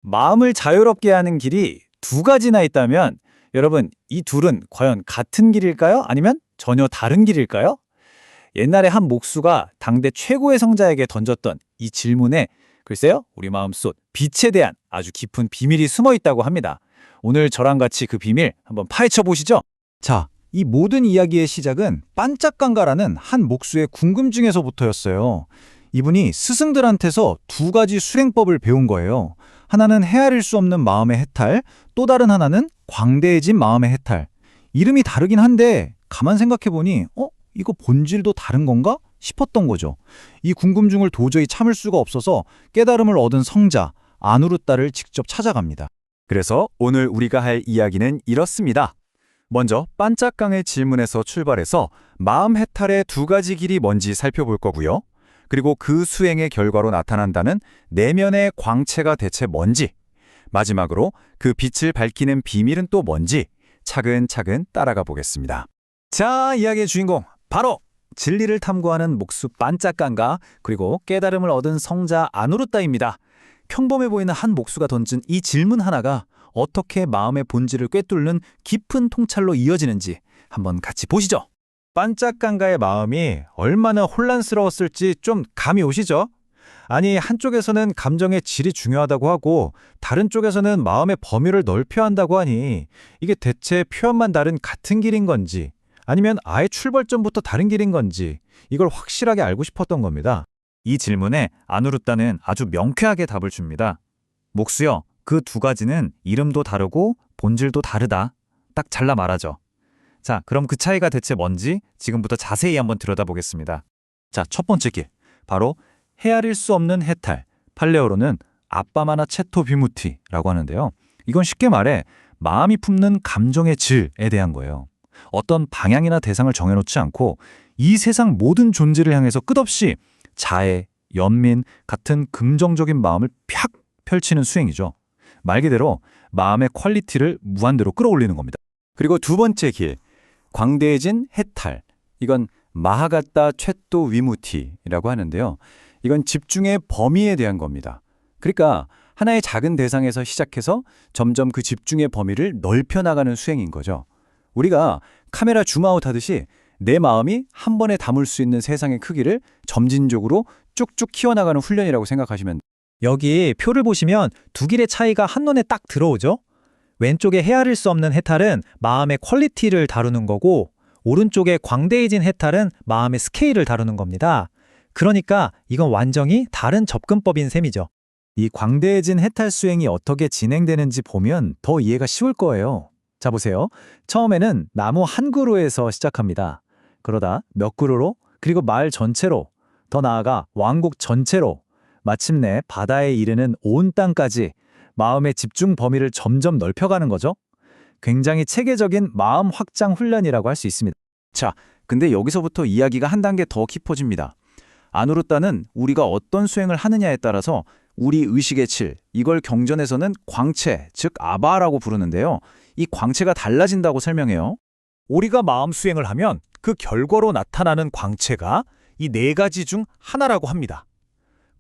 마음을 자유롭게 하는 길이 두 가지나 있다면 여러분, 이 둘은 과연 같은 길일까요? 아니면 전혀 다른 길일까요? 옛날에 한 목수가 당대 최고의 성자에게 던졌던 이 질문에 글쎄요, 우리 마음속 빛에 대한 아주 깊은 비밀이 숨어 있다고 합니다. 오늘 저랑 같이 그 비밀 한번 파헤쳐 보시죠. 자, 이 모든 이야기의 시작은 반짝강가라는 한 목수의 궁금증에서부터였어요. 이분이 스승들한테서 두 가지 수행법을 배운 거예요. 하나는 헤아릴 수 없는 마음의 해탈, 또 다른 하나는 광대해진 마음의 해탈. 이름이 다르긴 한데 가만 생각해보니 이거 본질도 다른 건가? 싶었던 거죠. 이 궁금증을 도저히 참을 수가 없어서 깨달음을 얻은 성자 아누르타를 직접 찾아갑니다. 그래서 오늘 우리가 할 이야기는 이렇습니다. 먼저 반짝강의 질문에서 출발해서 마음 해탈의 두 가지 길이 뭔지 살펴볼 거고요. 그리고 그 수행의 결과로 나타난다는 내면의 광채가 대체 뭔지, 마지막으로 그 빛을 밝히는 비밀은 또 뭔지 차근차근 따라가 보겠습니다. 자, 이야기의 주인공 바로 진리를 탐구하는 목수 반짝강가, 그리고 깨달음을 얻은 성자 아누르타입니다. 평범해 보이는 한 목수가 던진 이 질문 하나가 어떻게 마음의 본질을 꿰뚫는 깊은 통찰로 이어지는지 한번 같이 보시죠. 반짝강가의 마음이 얼마나 혼란스러웠을지 좀 감이 오시죠? 아니, 한쪽에서는 감정의 질이 중요하다고 하고 다른 쪽에서는 마음의 범위를 넓혀야 한다고 하니 이게 대체 표현만 다른 같은 길인 건지 아니면 아예 출발점부터 다른 길인 건지 이걸 확실하게 알고 싶었던 겁니다. 이 질문에 아누르타는 아주 명쾌하게 답을 줍니다. 목수여, 그 두 가지는 이름도 다르고 본질도 다르다. 딱 잘라 말하죠. 자, 그럼 그 차이가 대체 뭔지 지금부터 자세히 한번 들여다보겠습니다. 자, 첫 번째 길, 바로 헤아릴 수 없는 해탈, 팔레어로는 아빠마나 체토 비무티라고 하는데요. 이건 쉽게 말해 마음이 품는 감정의 질에 대한 거예요. 어떤 방향이나 대상을 정해놓지 않고 이 세상 모든 존재를 향해서 끝없이 자애, 연민 같은 긍정적인 마음을 팍 펼치는 수행이죠. 말 그대로 마음의 퀄리티를 무한대로 끌어올리는 겁니다. 그리고 두 번째 길, 광대해진 해탈. 이건 마하가타 최또 위무티라고 하는데요. 이건 집중의 범위에 대한 겁니다. 그러니까 하나의 작은 대상에서 시작해서 점점 그 집중의 범위를 넓혀나가는 수행인 거죠. 우리가 카메라 줌아웃 하듯이 내 마음이 한 번에 담을 수 있는 세상의 크기를 점진적으로 쭉쭉 키워나가는 훈련이라고 생각하시면 돼요. 여기 표를 보시면 두 길의 차이가 한눈에 딱 들어오죠? 왼쪽에 헤아릴 수 없는 해탈은 마음의 퀄리티를 다루는 거고 오른쪽에 광대해진 해탈은 마음의 스케일을 다루는 겁니다. 그러니까 이건 완전히 다른 접근법인 셈이죠. 이 광대해진 해탈 수행이 어떻게 진행되는지 보면 더 이해가 쉬울 거예요. 자, 보세요. 처음에는 나무 한 그루에서 시작합니다. 그러다 몇 그루로, 그리고 마을 전체로, 더 나아가 왕국 전체로, 마침내 바다에 이르는 온 땅까지 마음의 집중 범위를 점점 넓혀가는 거죠. 굉장히 체계적인 마음 확장 훈련이라고 할 수 있습니다. 자, 근데 여기서부터 이야기가 한 단계 더 깊어집니다. 아누르타는 우리가 어떤 수행을 하느냐에 따라서 우리 의식의 질, 이걸 경전에서는 광채, 즉 아바라고 부르는데요. 이 광채가 달라진다고 설명해요. 우리가 마음 수행을 하면 그 결과로 나타나는 광채가 이 네 가지 중 하나라고 합니다.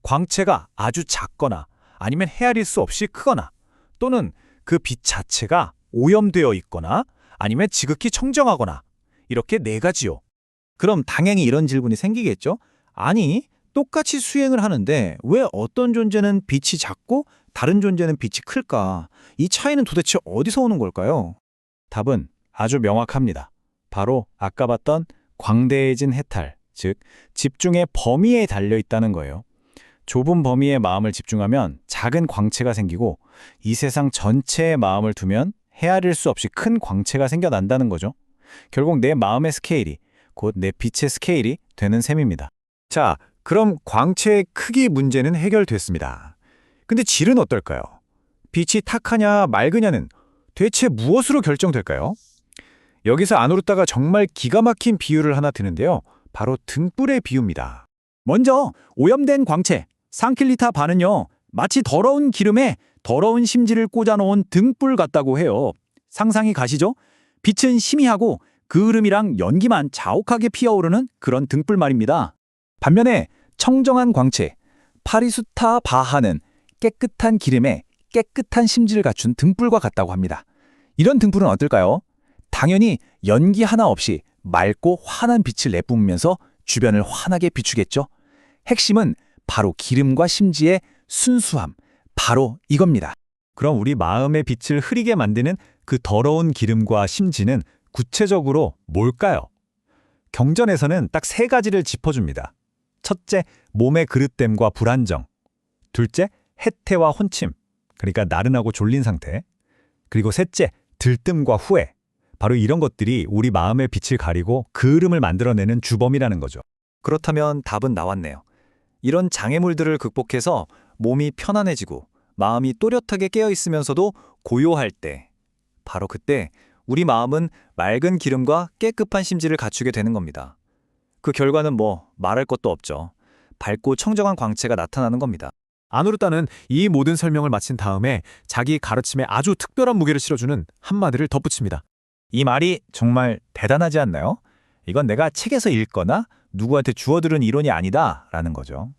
광채가 아주 작거나 아니면 헤아릴 수 없이 크거나 또는 그 빛 자체가 오염되어 있거나 아니면 지극히 청정하거나 이렇게 네 가지요. 그럼 당연히 이런 질문이 생기겠죠? 아니, 똑같이 수행을 하는데 왜 어떤 존재는 빛이 작고 다른 존재는 빛이 클까? 이 차이는 도대체 어디서 오는 걸까요? 답은 아주 명확합니다. 바로 아까 봤던 광대해진 해탈, 즉 집중의 범위에 달려 있다는 거예요. 좁은 범위에 마음을 집중하면 작은 광채가 생기고 이 세상 전체에 마음을 두면 헤아릴 수 없이 큰 광채가 생겨난다는 거죠. 결국 내 마음의 스케일이 곧 내 빛의 스케일이 되는 셈입니다. 자, 그럼 광채의 크기 문제는 해결됐습니다. 근데 질은 어떨까요? 빛이 탁하냐 맑으냐는 대체 무엇으로 결정될까요? 여기서 아누르타가 정말 기가 막힌 비유를 하나 드는데요. 바로 등불의 비유입니다. 먼저 오염된 광채, 상킬리타 반은요, 마치 더러운 기름에 더러운 심지를 꽂아놓은 등불 같다고 해요. 상상이 가시죠? 빛은 희미하고 그 흐름이랑 연기만 자욱하게 피어오르는 그런 등불 말입니다. 반면에 청정한 광채, 파리수타 바하는 깨끗한 기름에 깨끗한 심지를 갖춘 등불과 같다고 합니다. 이런 등불은 어떨까요? 당연히 연기 하나 없이 맑고 환한 빛을 내뿜으면서 주변을 환하게 비추겠죠. 핵심은 바로 기름과 심지의 순수함, 바로 이겁니다. 그럼 우리 마음의 빛을 흐리게 만드는 그 더러운 기름과 심지는 구체적으로 뭘까요? 경전에서는 딱 3가지를 짚어줍니다. 첫째, 몸의 그릇됨과 불안정. 둘째, 해태와 혼침, 그러니까 나른하고 졸린 상태. 그리고 셋째, 들뜸과 후회. 바로 이런 것들이 우리 마음의 빛을 가리고 그을음을 만들어내는 주범이라는 거죠. 그렇다면 답은 나왔네요. 이런 장애물들을 극복해서 몸이 편안해지고 마음이 또렷하게 깨어있으면서도 고요할 때, 바로 그때 우리 마음은 맑은 기름과 깨끗한 심지를 갖추게 되는 겁니다. 그 결과는 말할 것도 없죠. 밝고 청정한 광채가 나타나는 겁니다. 아누르타는 이 모든 설명을 마친 다음에 자기 가르침에 아주 특별한 무게를 실어주는 한마디를 덧붙입니다. 이 말이 정말 대단하지 않나요? 이건 내가 책에서 읽거나 누구한테 주워들은 이론이 아니다라는 거죠.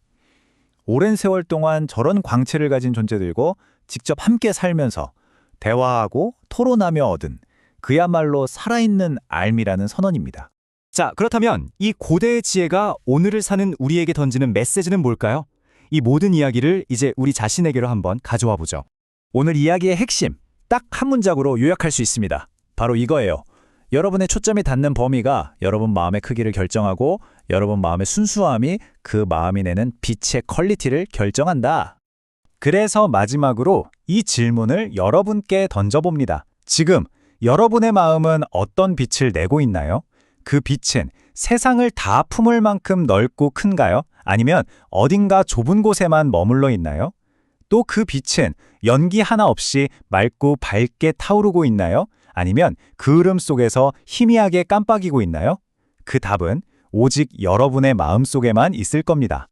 오랜 세월 동안 저런 광채를 가진 존재들과 직접 함께 살면서 대화하고 토론하며 얻은 그야말로 살아있는 알미라는 선언입니다. 자, 그렇다면 이 고대의 지혜가 오늘을 사는 우리에게 던지는 메시지는 뭘까요? 이 모든 이야기를 이제 우리 자신에게로 한번 가져와 보죠. 오늘 이야기의 핵심, 딱 한 문장으로 요약할 수 있습니다. 바로 이거예요. 여러분의 초점이 닿는 범위가 여러분 마음의 크기를 결정하고 여러분 마음의 순수함이 그 마음이 내는 빛의 퀄리티를 결정한다. 그래서 마지막으로 이 질문을 여러분께 던져봅니다. 지금 여러분의 마음은 어떤 빛을 내고 있나요? 그 빛은 세상을 다 품을 만큼 넓고 큰가요? 아니면 어딘가 좁은 곳에만 머물러 있나요? 또 그 빛은 연기 하나 없이 맑고 밝게 타오르고 있나요? 아니면 그을음 속에서 희미하게 깜빡이고 있나요? 그 답은 오직 여러분의 마음속에만 있을 겁니다.